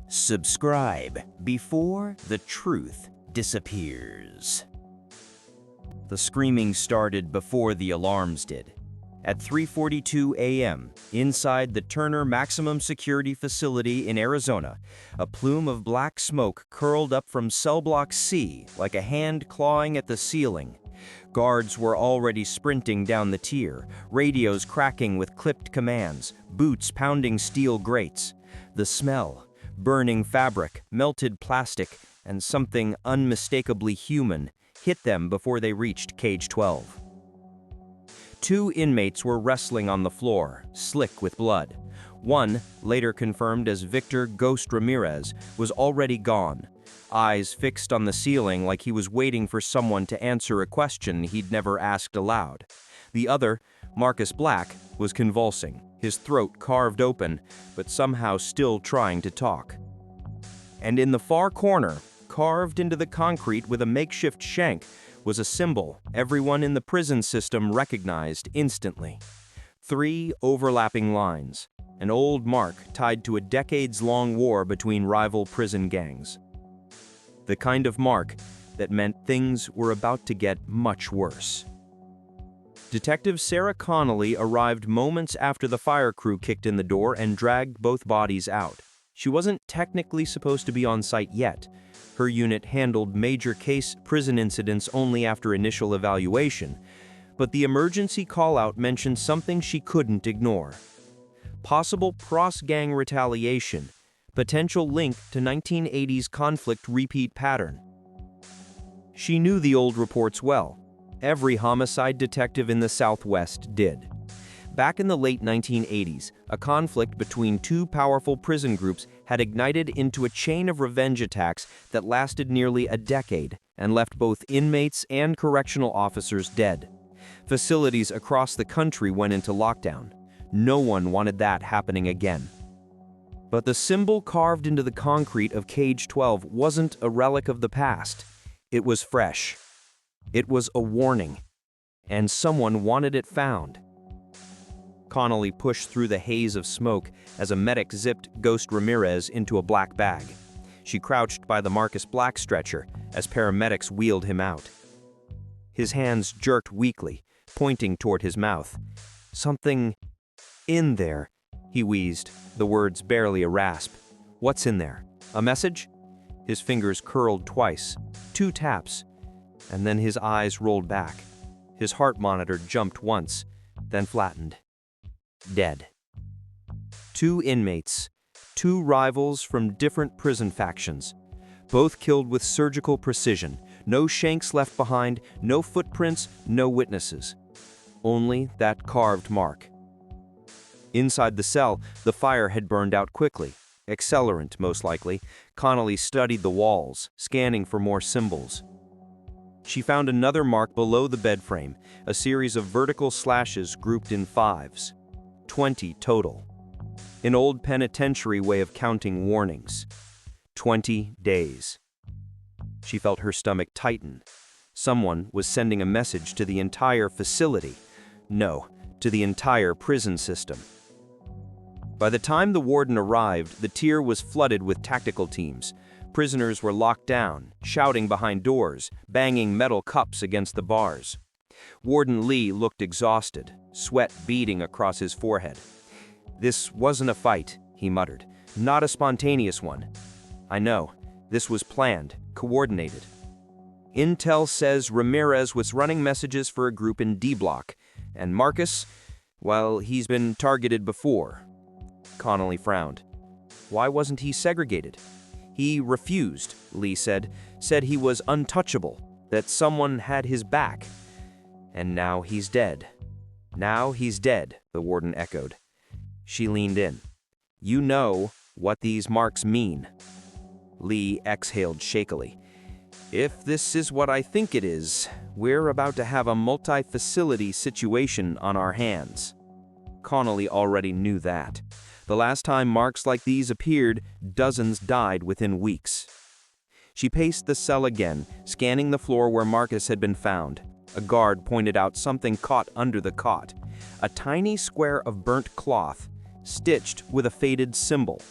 Subscribe before the truth disappears. The screaming started before the alarms did. At 3:42 a.m., inside the Turner Maximum Security Facility in Arizona, a plume of black smoke curled up from cell block C like a hand clawing at the ceiling. Guards were already sprinting down the tier, radios cracking with clipped commands, boots pounding steel grates. The smell, burning fabric, melted plastic, and something unmistakably human hit them before they reached cage 12. Two inmates were wrestling on the floor, slick with blood. One, later confirmed as Victor "Ghost" Ramirez, was already gone, eyes fixed on the ceiling like he was waiting for someone to answer a question he'd never asked aloud. The other, Marcus Black, was convulsing, his throat carved open, but somehow still trying to talk. And in the far corner, carved into the concrete with a makeshift shank, was a symbol everyone in the prison system recognized instantly. 3 overlapping lines, an old mark tied to a decades-long war between rival prison gangs. The kind of mark that meant things were about to get much worse. Detective Sarah Connolly arrived moments after the fire crew kicked in the door and dragged both bodies out. She wasn't technically supposed to be on site yet. Her unit handled major case prison incidents only after initial evaluation, but the emergency call-out mentioned something she couldn't ignore. Possible cross-gang retaliation, potential link to 1980s conflict repeat pattern. She knew the old reports well. Every homicide detective in the Southwest did. Back in the late 1980s, a conflict between two powerful prison groups had ignited into a chain of revenge attacks that lasted nearly a decade and left both inmates and correctional officers dead. Facilities across the country went into lockdown. No one wanted that happening again. But the symbol carved into the concrete of cage 12 wasn't a relic of the past. It was fresh. It was a warning, and someone wanted it found. Connolly pushed through the haze of smoke as a medic zipped Ghost Ramirez into a black bag. She crouched by the Marcus Black stretcher as paramedics wheeled him out. His hands jerked weakly, pointing toward his mouth. "Something in there," he wheezed, the words barely a rasp. "What's in there? A message?" His fingers curled twice, 2 taps, and then his eyes rolled back. His heart monitor jumped once, then flattened. Dead. 2 inmates, 2 rivals from different prison factions, both killed with surgical precision, no shanks left behind, no footprints, no witnesses. Only that carved mark. Inside the cell, the fire had burned out quickly. Accelerant, most likely. Connolly studied the walls, scanning for more symbols. She found another mark below the bed frame, a series of vertical slashes grouped in 5s. 20 total. An old penitentiary way of counting warnings. 20 days. She felt her stomach tighten. Someone was sending a message to the entire facility. No, to the entire prison system. By the time the warden arrived, the tier was flooded with tactical teams. Prisoners were locked down, shouting behind doors, banging metal cups against the bars. Warden Lee looked exhausted, sweat beading across his forehead. "This wasn't a fight," he muttered. "Not a spontaneous one. I know. This was planned, coordinated. Intel says Ramirez was running messages for a group in D Block, and Marcus, well, he's been targeted before." Connolly frowned. Why wasn't he segregated? "He refused," Lee said he was untouchable, that someone had his back. "And now he's dead." "Now he's dead," the warden echoed. She leaned in. "You know what these marks mean." Lee exhaled shakily. "If this is what I think it is, we're about to have a multi-facility situation on our hands." Connolly already knew that. The last time marks like these appeared, dozens died within weeks. She paced the cell again, scanning the floor where Marcus had been found. A guard pointed out something caught under the cot. A tiny square of burnt cloth, stitched with a faded symbol.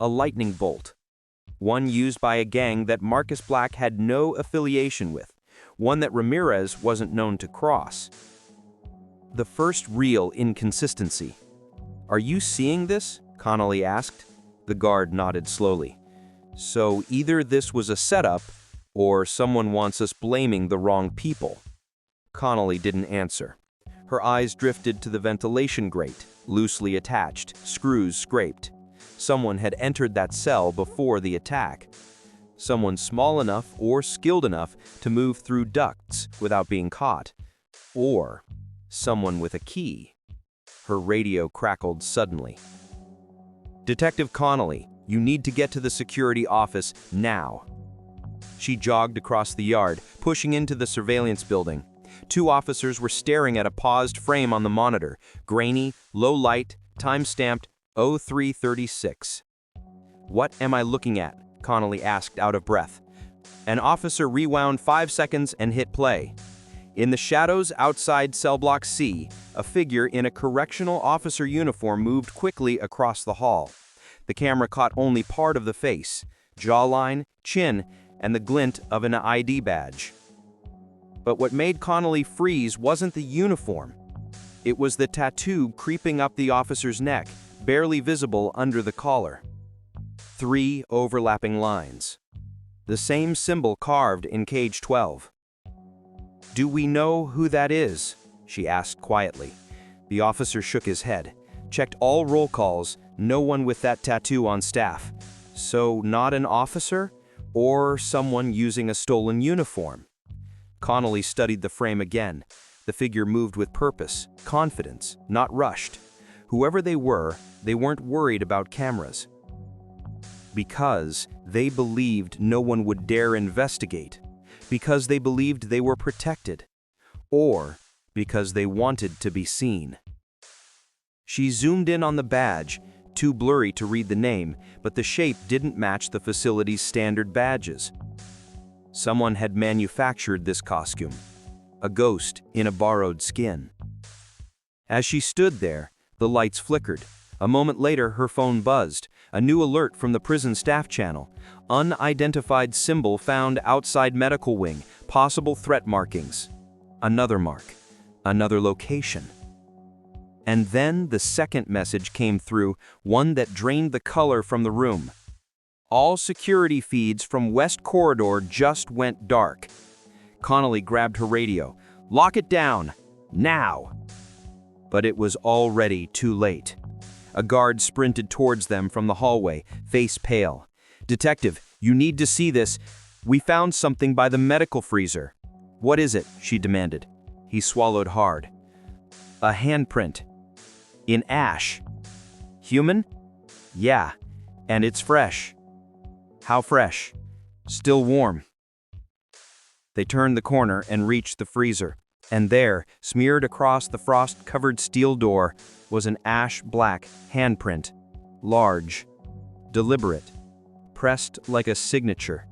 a lightning bolt. One used by a gang that Marcus Black had no affiliation with, one that Ramirez wasn't known to cross. The first real inconsistency. "Are you seeing this?" Connolly asked. The guard nodded slowly. "So either this was a setup, or someone wants us blaming the wrong people." Connolly didn't answer. Her eyes drifted to the ventilation grate, loosely attached, screws scraped. Someone had entered that cell before the attack. Someone small enough or skilled enough to move through ducts without being caught. Or someone with a key. Her radio crackled suddenly. "Detective Connolly, you need to get to the security office now." She jogged across the yard, pushing into the surveillance building. Two officers were staring at a paused frame on the monitor, grainy, low light, time-stamped 0336. "What am I looking at?" Connolly asked out of breath. An officer rewound 5 seconds and hit play. In the shadows outside cell block C, a figure in a correctional officer uniform moved quickly across the hall. The camera caught only part of the face, jawline, chin, and the glint of an ID badge. But what made Connolly freeze wasn't the uniform. It was the tattoo creeping up the officer's neck, barely visible under the collar. 3 overlapping lines. The same symbol carved in cage 12. "Do we know who that is?" she asked quietly. The officer shook his head, checked all roll calls, no one with that tattoo on staff. So not an officer, or someone using a stolen uniform? Connolly studied the frame again. The figure moved with purpose, confidence, not rushed. Whoever they weren't worried about cameras. Because they believed no one would dare investigate. Because they believed they were protected. Or because they wanted to be seen. She zoomed in on the badge, too blurry to read the name, but the shape didn't match the facility's standard badges. Someone had manufactured this costume. A ghost in a borrowed skin. As she stood there, the lights flickered. A moment later, her phone buzzed. A new alert from the prison staff channel. Unidentified symbol found outside medical wing. Possible threat markings. Another mark. Another location. And then the second message came through, one that drained the color from the room. All security feeds from West Corridor just went dark. Connolly grabbed her radio. "Lock it down! Now!" But it was already too late. A guard sprinted towards them from the hallway, face pale. "Detective, you need to see this. We found something by the medical freezer." "What is it?" she demanded. He swallowed hard. "A handprint. In ash." "Human?" "Yeah, and it's fresh." "How fresh?" "Still warm." They turned the corner and reached the freezer, and there, smeared across the frost-covered steel door, was an ash-black handprint. Large, deliberate, pressed like a signature.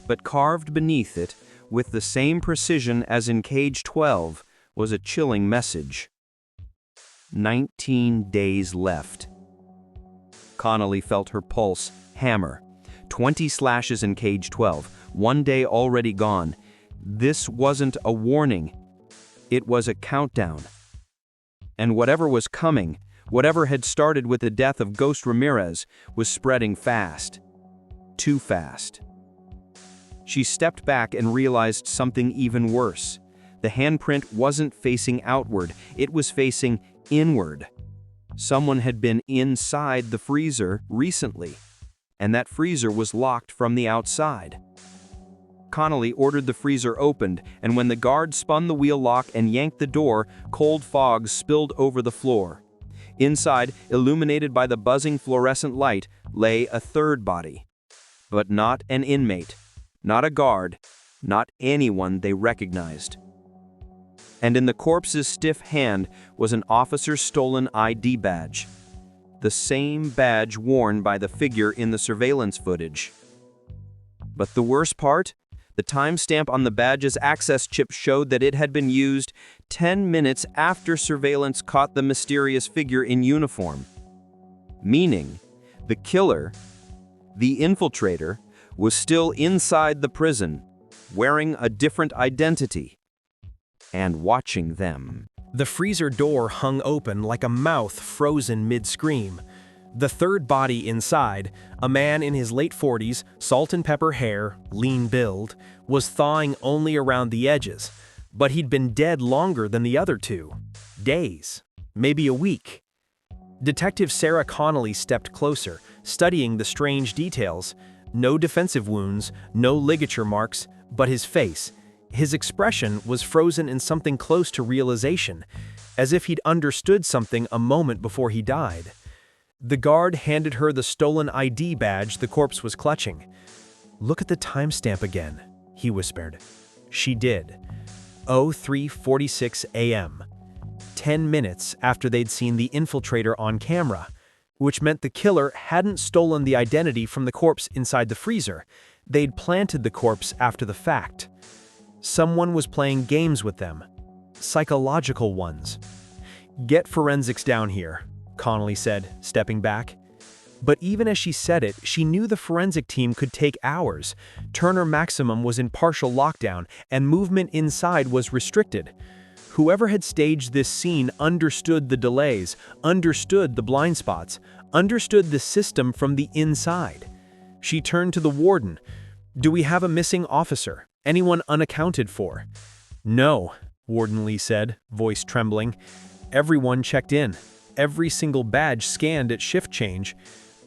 But carved beneath it, with the same precision as in cage 12, was a chilling message. 19 days left. Connolly felt her pulse hammer. 20 slashes in cage 12, 1 day already gone. This wasn't a warning. It was a countdown. And whatever was coming, whatever had started with the death of Ghost Ramirez, was spreading fast. Too fast. She stepped back and realized something even worse. The handprint wasn't facing outward, it was facing inward. Someone had been inside the freezer recently, and that freezer was locked from the outside. Connolly ordered the freezer opened, and when the guard spun the wheel lock and yanked the door, cold fog spilled over the floor. Inside, illuminated by the buzzing fluorescent light, lay a third body. But not an inmate, not a guard, not anyone they recognized. And in the corpse's stiff hand was an officer's stolen ID badge. The same badge worn by the figure in the surveillance footage. But the worst part? The timestamp on the badge's access chip showed that it had been used 10 minutes after surveillance caught the mysterious figure in uniform. Meaning, the killer, The infiltrator was still inside the prison, wearing a different identity, and watching them. The freezer door hung open like a mouth frozen mid-scream. The third body inside, a man in his late 40s, salt and pepper hair, lean build, was thawing only around the edges, but he'd been dead longer than the other two. Days, maybe a week. Detective Sarah Connolly stepped closer, studying the strange details. No defensive wounds, no ligature marks, but his face. His expression was frozen in something close to realization, as if he'd understood something a moment before he died. The guard handed her the stolen ID badge the corpse was clutching. "Look at the timestamp again," he whispered. She did. 03:46 a.m. 10 minutes after they'd seen the infiltrator on camera, which meant the killer hadn't stolen the identity from the corpse inside the freezer. They'd planted the corpse after the fact. Someone was playing games with them. Psychological ones. "Get forensics down here," Connolly said, stepping back. But even as she said it, she knew the forensic team could take hours. Turner Maximum was in partial lockdown, and movement inside was restricted. Whoever had staged this scene understood the delays, understood the blind spots, understood the system from the inside. She turned to the warden. "Do we have a missing officer? Anyone unaccounted for?" "No," Warden Lee said, voice trembling. "Everyone checked in. Every single badge scanned at shift change."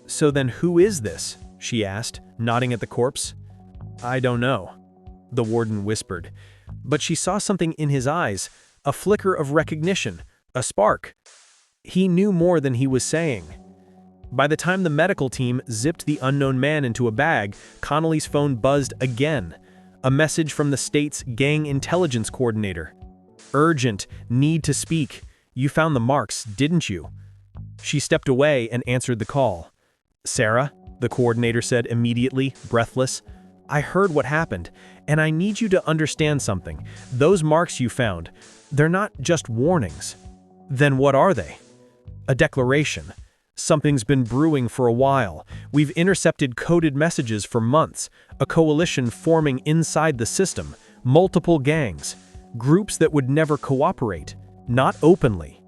"So then who is this?" she asked, nodding at the corpse. "I don't know," the warden whispered. But she saw something in his eyes, a flicker of recognition, a spark. He knew more than he was saying. By the time the medical team zipped the unknown man into a bag, Connolly's phone buzzed again. A message from the state's gang intelligence coordinator. "Urgent, need to speak. You found the marks, didn't you?" She stepped away and answered the call. "Sarah," the coordinator said immediately, breathless, "I heard what happened, and I need you to understand something. Those marks you found, they're not just warnings." "Then what are they?" "A declaration. Something's been brewing for a while. We've intercepted coded messages for months, a coalition forming inside the system, multiple gangs, groups that would never cooperate, not openly."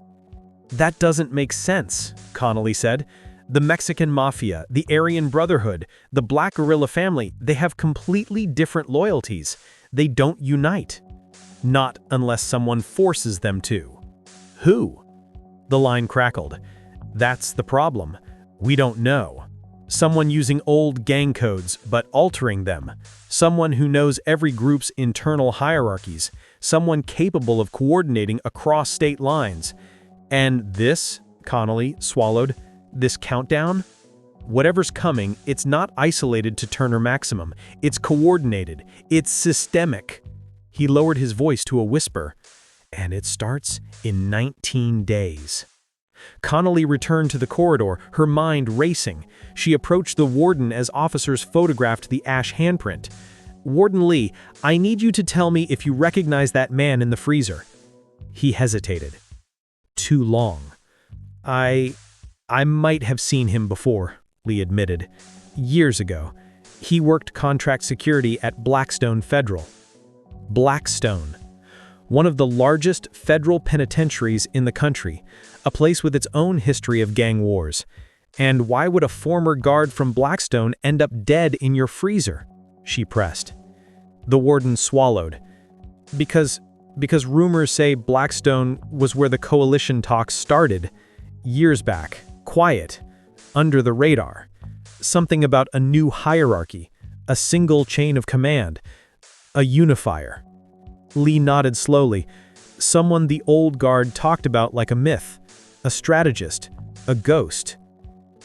"That doesn't make sense," Connolly said. "The Mexican Mafia, the Aryan Brotherhood, the Black Guerrilla Family, they have completely different loyalties. They don't unite. Not unless someone forces them to." "Who?" The line crackled. "That's the problem. We don't know. Someone using old gang codes, but altering them. Someone who knows every group's internal hierarchies. Someone capable of coordinating across state lines. And this," Connolly swallowed, "this countdown? Whatever's coming, it's not isolated to Turner Maximum. It's coordinated. It's systemic." He lowered his voice to a whisper. "And it starts in 19 days. Connolly returned to the corridor, her mind racing. She approached the warden as officers photographed the ash handprint. "Warden Lee, I need you to tell me if you recognize that man in the freezer." He hesitated. "Too long. I might have seen him before," Lee admitted. "Years ago. He worked contract security at Blackstone Federal." Blackstone. One of the largest federal penitentiaries in the country, a place with its own history of gang wars. "And why would a former guard from Blackstone end up dead in your freezer?" she pressed. The warden swallowed. Because rumors say Blackstone was where the coalition talks started. Years back. Quiet. Under the radar. Something about a new hierarchy. A single chain of command. A unifier." Lee nodded slowly. "Someone the old guard talked about like a myth. A strategist. A ghost."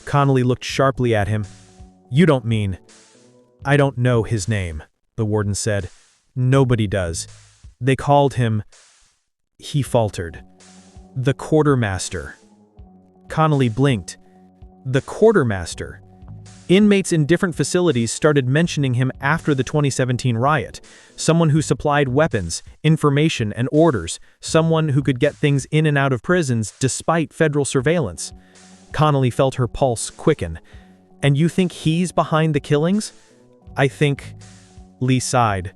Connolly looked sharply at him. "You don't mean—" "I don't know his name," the warden said. "Nobody does. They called him—" He faltered. "The quartermaster." Connolly blinked. The quartermaster. Inmates in different facilities started mentioning him after the 2017 riot. Someone who supplied weapons, information, and orders. Someone who could get things in and out of prisons despite federal surveillance. Connolly felt her pulse quicken. And you think he's behind the killings? I think, Lee sighed,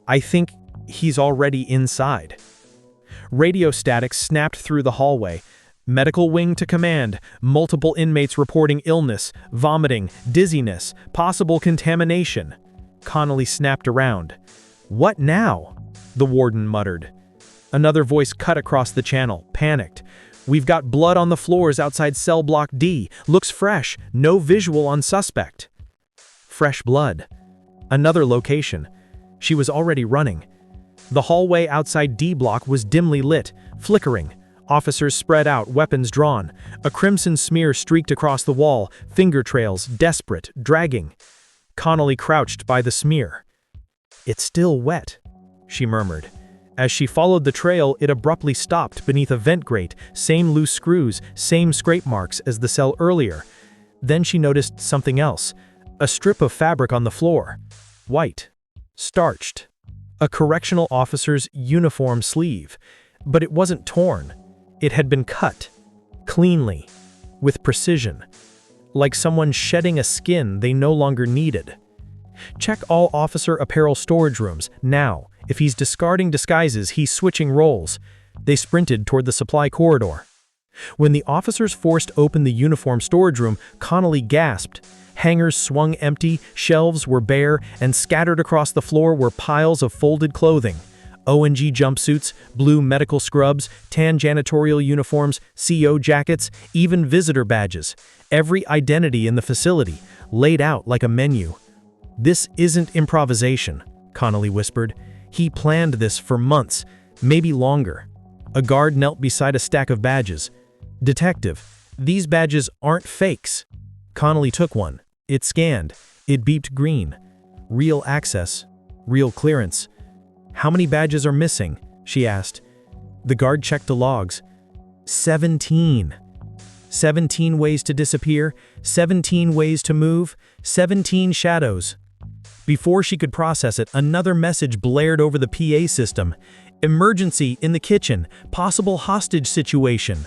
I think he's already inside. Radio static snapped through the hallway. Medical wing to command, multiple inmates reporting illness, vomiting, dizziness, possible contamination. Connolly snapped around. What now? The warden muttered. Another voice cut across the channel, panicked. We've got blood on the floors outside cell block D. Looks fresh, no visual on suspect. Fresh blood. Another location. She was already running. The hallway outside D block was dimly lit, flickering. Officers spread out, weapons drawn. A crimson smear streaked across the wall, finger trails, desperate, dragging. Connolly crouched by the smear. It's still wet, she murmured. As she followed the trail, it abruptly stopped beneath a vent grate, same loose screws, same scrape marks as the cell earlier. Then she noticed something else. A strip of fabric on the floor. White. Starched. A correctional officer's uniform sleeve. But it wasn't torn. It had been cut. Cleanly. With precision. Like someone shedding a skin they no longer needed. Check all officer apparel storage rooms, now. If he's discarding disguises, he's switching roles. They sprinted toward the supply corridor. When the officers forced open the uniform storage room, Connolly gasped. Hangers swung empty, shelves were bare, and scattered across the floor were piles of folded clothing. O&G jumpsuits, blue medical scrubs, tan janitorial uniforms, CO jackets, even visitor badges. Every identity in the facility, laid out like a menu. This isn't improvisation, Connolly whispered. He planned this for months, maybe longer. A guard knelt beside a stack of badges. Detective, these badges aren't fakes. Connolly took one. It scanned. It beeped green. Real access. Real clearance. How many badges are missing? She asked. The guard checked the logs. 17. 17 ways to disappear, 17 ways to move, 17 shadows. Before she could process it, another message blared over the PA system. Emergency in the kitchen, possible hostage situation.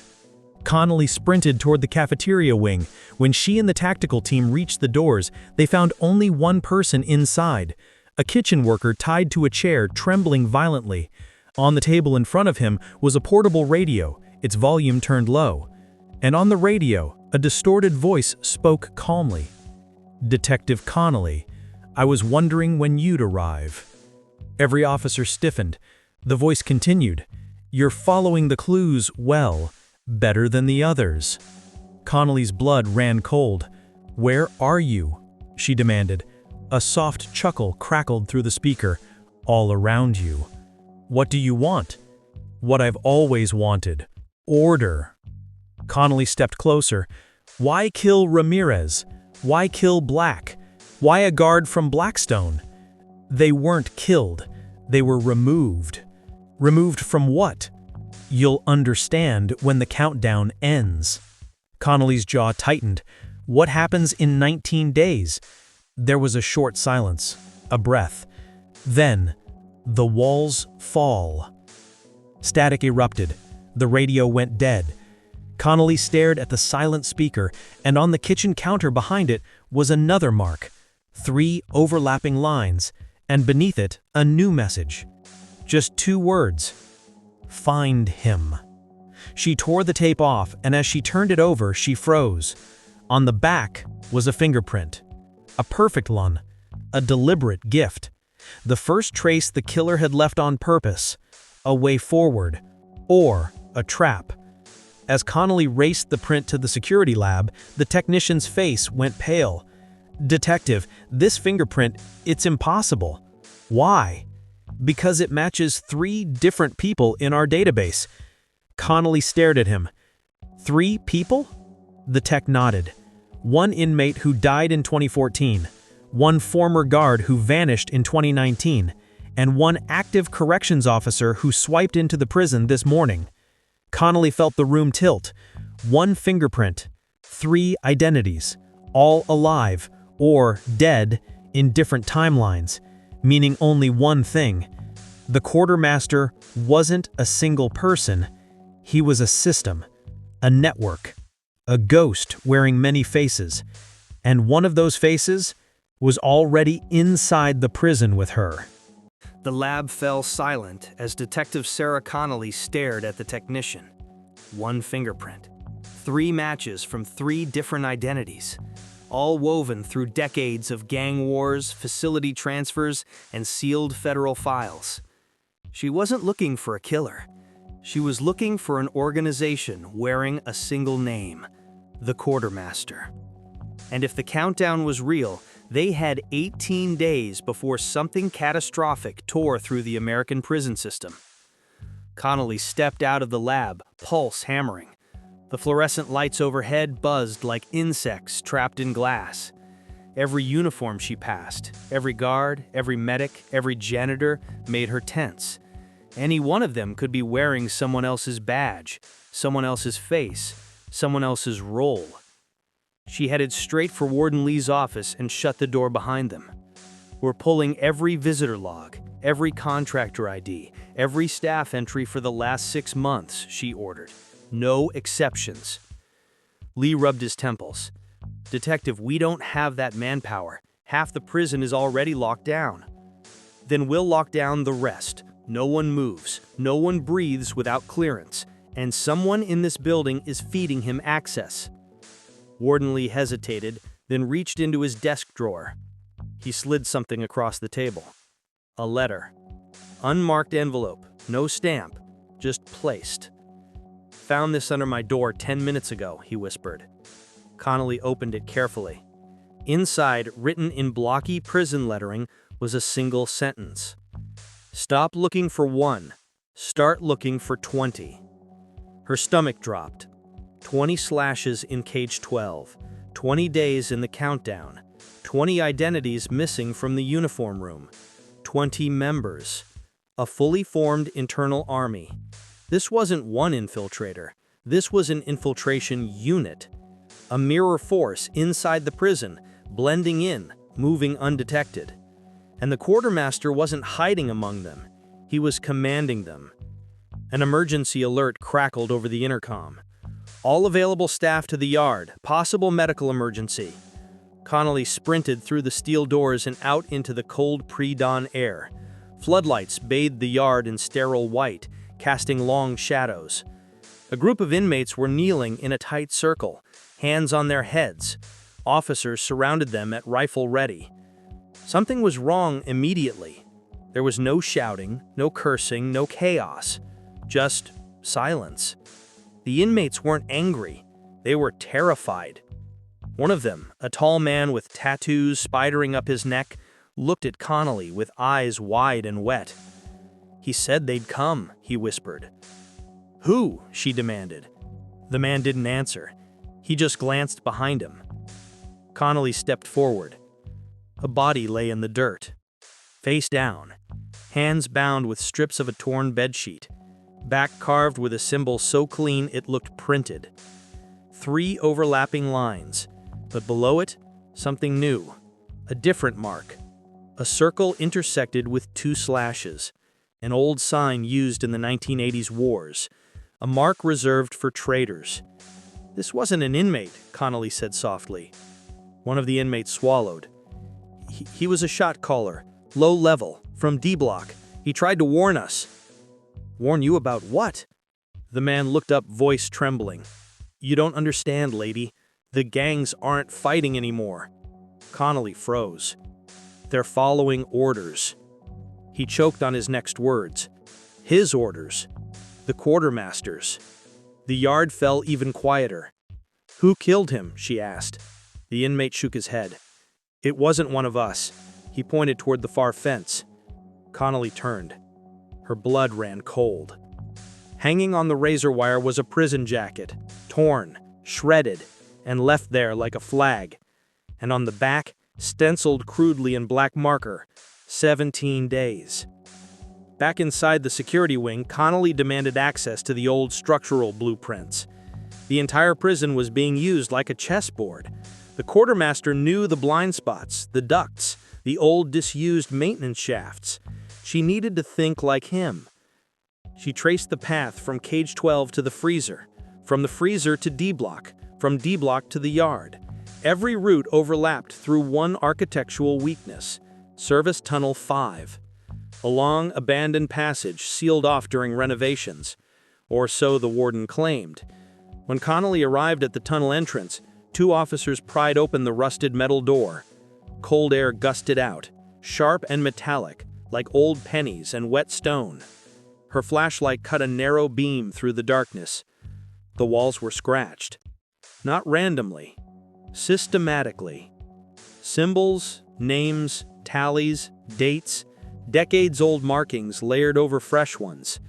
Connolly sprinted toward the cafeteria wing. When she and the tactical team reached the doors, they found only one person inside. A kitchen worker tied to a chair, trembling violently. On the table in front of him was a portable radio, its volume turned low. And on the radio, a distorted voice spoke calmly. Detective Connolly, I was wondering when you'd arrive. Every officer stiffened. The voice continued. You're following the clues well, better than the others. Connolly's blood ran cold. Where are you? She demanded. A soft chuckle crackled through the speaker. All around you. What do you want? What I've always wanted. Order. Connolly stepped closer. Why kill Ramirez? Why kill Black? Why a guard from Blackstone? They weren't killed. They were removed. Removed from what? You'll understand when the countdown ends. Connolly's jaw tightened. What happens in 19 days? There was a short silence, a breath. Then, the walls fall. Static erupted. The radio went dead. Connolly stared at the silent speaker, and on the kitchen counter behind it was another mark. 3 overlapping lines, and beneath it, a new message. Just 2 words. Find him. She tore the tape off, and as she turned it over, she froze. On the back was a fingerprint. A perfect one. A deliberate gift. The first trace the killer had left on purpose. A way forward. Or a trap. As Connolly raced the print to the security lab, the technician's face went pale. Detective, this fingerprint, it's impossible. Why? Because it matches 3 different people in our database. Connolly stared at him. 3 people? The tech nodded. 1 inmate who died in 2014, 1 former guard who vanished in 2019, and 1 active corrections officer who swiped into the prison this morning. Connolly felt the room tilt. 1 fingerprint, 3 identities, all alive or dead in different timelines, meaning only one thing. The quartermaster wasn't a single person. He was a system, a network, a ghost wearing many faces. And one of those faces was already inside the prison with her. The lab fell silent as Detective Sarah Connolly stared at the technician. One fingerprint. 3 matches from 3 different identities, all woven through decades of gang wars, facility transfers, and sealed federal files. She wasn't looking for a killer. She was looking for an organization wearing a single name, the Quartermaster. And if the countdown was real, they had 18 days before something catastrophic tore through the American prison system. Connolly stepped out of the lab, pulse hammering. The fluorescent lights overhead buzzed like insects trapped in glass. Every uniform she passed, every guard, every medic, every janitor made her tense. Any one of them could be wearing someone else's badge, someone else's face, someone else's role. She headed straight for Warden Lee's office and shut the door behind them. "We're pulling every visitor log, every contractor ID, every staff entry for the last 6 months," she ordered. "No exceptions." Lee rubbed his temples. "Detective, we don't have that manpower. Half the prison is already locked down." "Then we'll lock down the rest. No one moves, no one breathes without clearance, and someone in this building is feeding him access." Warden Lee hesitated, then reached into his desk drawer. He slid something across the table. A letter. Unmarked envelope, no stamp, just placed. "Found this under my door 10 minutes ago," he whispered. Connolly opened it carefully. Inside, written in blocky prison lettering, was a single sentence. "Stop looking for 1. Start looking for 20. Her stomach dropped. 20 slashes in cage 12. 20 days in the countdown. 20 identities missing from the uniform room. 20 members. A fully formed internal army. This wasn't one infiltrator. This was an infiltration unit. A mirror force inside the prison, blending in, moving undetected. And the Quartermaster wasn't hiding among them. He was commanding them. An emergency alert crackled over the intercom. "All available staff to the yard. Possible medical emergency." Connolly sprinted through the steel doors and out into the cold pre-dawn air. Floodlights bathed the yard in sterile white, casting long shadows. A group of inmates were kneeling in a tight circle, hands on their heads. Officers surrounded them at rifle ready. Something was wrong immediately. There was no shouting, no cursing, no chaos. Just silence. The inmates weren't angry. They were terrified. One of them, a tall man with tattoos spidering up his neck, looked at Connolly with eyes wide and wet. "He said they'd come," he whispered. "Who?" she demanded. The man didn't answer. He just glanced behind him. Connolly stepped forward. A body lay in the dirt. Face down. Hands bound with strips of a torn bedsheet. Back carved with a symbol so clean it looked printed. 3 overlapping lines, but below it, something new. A different mark. A circle intersected with 2 slashes. An old sign used in the 1980s wars. A mark reserved for traitors. "This wasn't an inmate," Connolly said softly. One of the inmates swallowed. He was a shot caller, low level, from D Block. He tried to warn us." "Warn you about what?" The man looked up, voice trembling. "You don't understand, lady. The gangs aren't fighting anymore." Connolly froze. "They're following orders." He choked on his next words. His orders. The Quartermaster's. The yard fell even quieter. "Who killed him?" she asked. The inmate shook his head. "It wasn't one of us." He pointed toward the far fence. Connolly turned. Her blood ran cold. Hanging on the razor wire was a prison jacket, torn, shredded, and left there like a flag. And on the back, stenciled crudely in black marker, 17 days. Back inside the security wing, Connolly demanded access to the old structural blueprints. The entire prison was being used like a chessboard. The Quartermaster knew the blind spots, the ducts, the old disused maintenance shafts. She needed to think like him. She traced the path from cage 12 to the freezer, from the freezer to D Block, from D Block to the yard. Every route overlapped through one architectural weakness, Service Tunnel 5, a long, abandoned passage sealed off during renovations, or so the warden claimed. When Connolly arrived at the tunnel entrance, two officers pried open the rusted metal door. Cold air gusted out, sharp and metallic, like old pennies and wet stone. Her flashlight cut a narrow beam through the darkness. The walls were scratched. Not randomly, systematically. Symbols, names, tallies, dates, decades-old markings layered over fresh ones.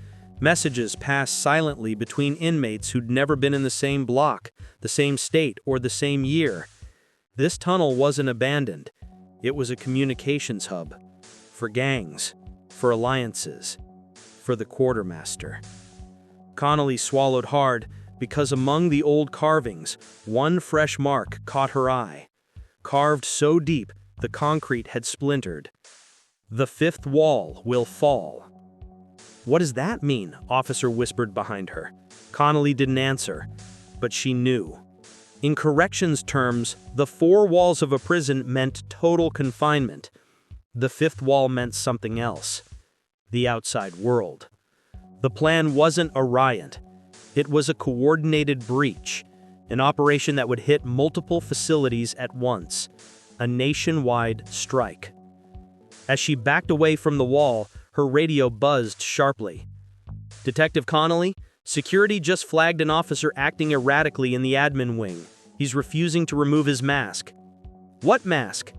Messages passed silently between inmates who'd never been in the same block, the same state, or the same year. This tunnel wasn't abandoned. It was a communications hub. For gangs, for alliances, for the quartermaster. Connolly swallowed hard because among the old carvings, one fresh mark caught her eye. Carved so deep, the concrete had splintered. "The fifth wall will fall." "What does that mean?" Officer whispered behind her. Connolly didn't answer, but she knew. In corrections terms, the four walls of a prison meant total confinement. The fifth wall meant something else. The outside world. The plan wasn't a riot. It was a coordinated breach, an operation that would hit multiple facilities at once, a nationwide strike. As she backed away from the wall, her radio buzzed sharply. "Detective Connolly, security just flagged an officer acting erratically in the admin wing. He's refusing to remove his mask." "What mask?"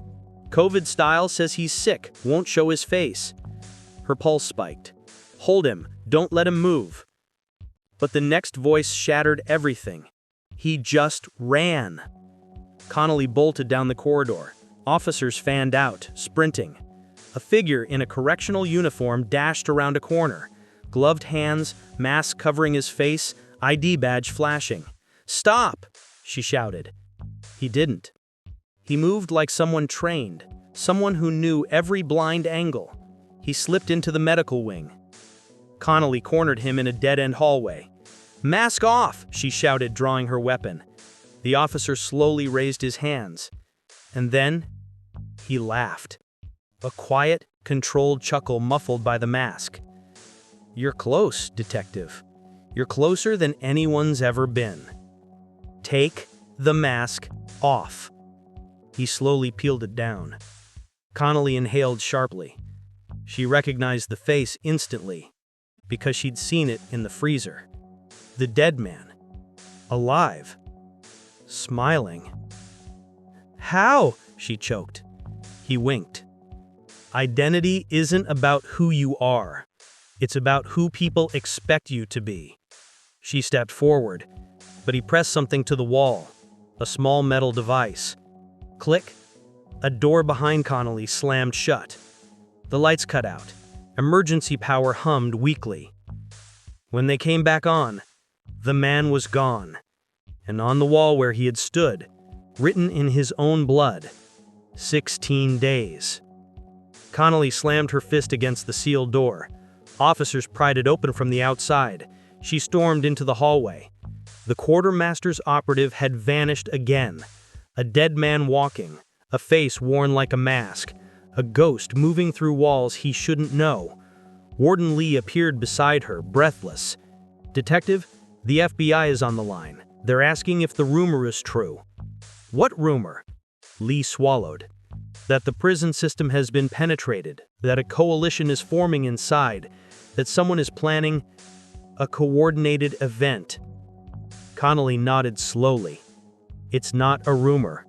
"COVID style, says he's sick, won't show his face." Her pulse spiked. "Hold him, don't let him move." But the next voice shattered everything. "He just ran." Connolly bolted down the corridor. Officers fanned out, sprinting. A figure in a correctional uniform dashed around a corner. Gloved hands, mask covering his face, ID badge flashing. "Stop!" she shouted. He didn't. He moved like someone trained, someone who knew every blind angle. He slipped into the medical wing. Connolly cornered him in a dead-end hallway. "Mask off!" she shouted, drawing her weapon. The officer slowly raised his hands. And then, he laughed. A quiet, controlled chuckle muffled by the mask. "You're close, detective. You're closer than anyone's ever been. Take the mask off." He slowly peeled it down. Connolly inhaled sharply. She recognized the face instantly, because she'd seen it in the freezer. The dead man. Alive. Smiling. "How?" she choked. He winked. "Identity isn't about who you are. It's about who people expect you to be." She stepped forward, but he pressed something to the wall, a small metal device. Click. A door behind Connolly slammed shut. The lights cut out. Emergency power hummed weakly. When they came back on, the man was gone. And on the wall where he had stood, written in his own blood, 16 days. Connolly slammed her fist against the sealed door. Officers pried it open from the outside. She stormed into the hallway. The quartermaster's operative had vanished again. A dead man walking, a face worn like a mask, a ghost moving through walls he shouldn't know. Warden Lee appeared beside her, breathless. "Detective, the FBI is on the line. They're asking if the rumor is true." "What rumor?" Lee swallowed. "That the prison system has been penetrated, that a coalition is forming inside, that someone is planning a coordinated event." Connolly nodded slowly. "It's not a rumor.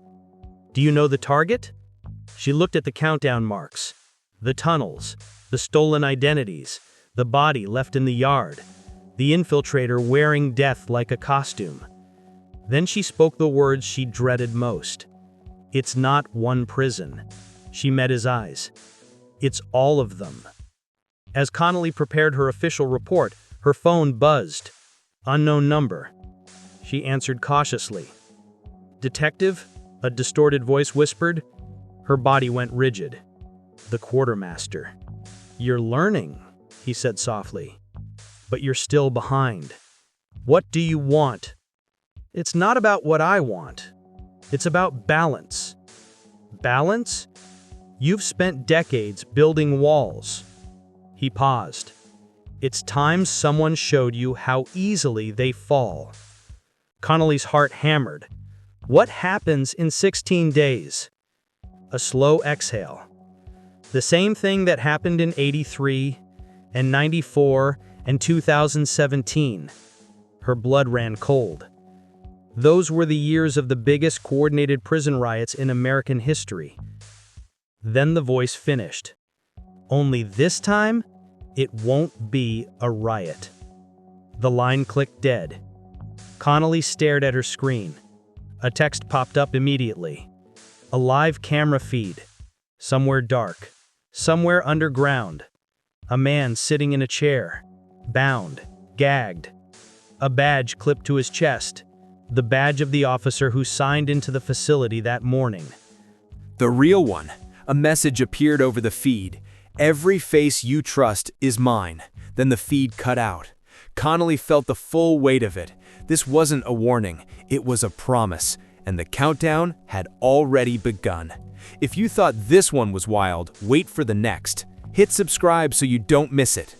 Do you know the target?" She looked at the countdown marks. The tunnels, the stolen identities, the body left in the yard, the infiltrator wearing death like a costume. Then she spoke the words she dreaded most. "It's not one prison." She met his eyes. "It's all of them." As Connolly prepared her official report, her phone buzzed. Unknown number. She answered cautiously. "Detective?" a distorted voice whispered. Her body went rigid. "The quartermaster." "You're learning," he said softly. "But you're still behind. What do you want?" "It's not about what I want. It's about balance. Balance? You've spent decades building walls. He paused. It's time someone showed you how easily they fall. Connolly's heart hammered. What happens in 16 days? A slow exhale. The same thing that happened in 83 and 94 and 2017. Her blood ran cold. Those were the years of the biggest coordinated prison riots in American history. Then the voice finished. Only this time, it won't be a riot. The line clicked dead. Connolly stared at her screen. A text popped up immediately. A live camera feed. Somewhere dark. Somewhere underground. A man sitting in a chair. Bound. Gagged. A badge clipped to his chest. The badge of the officer who signed into the facility that morning. The real one. A message appeared over the feed. Every face you trust is mine. Then the feed cut out. Connolly felt the full weight of it. This wasn't a warning, it was a promise, and the countdown had already begun. If you thought this one was wild, wait for the next. Hit subscribe so you don't miss it.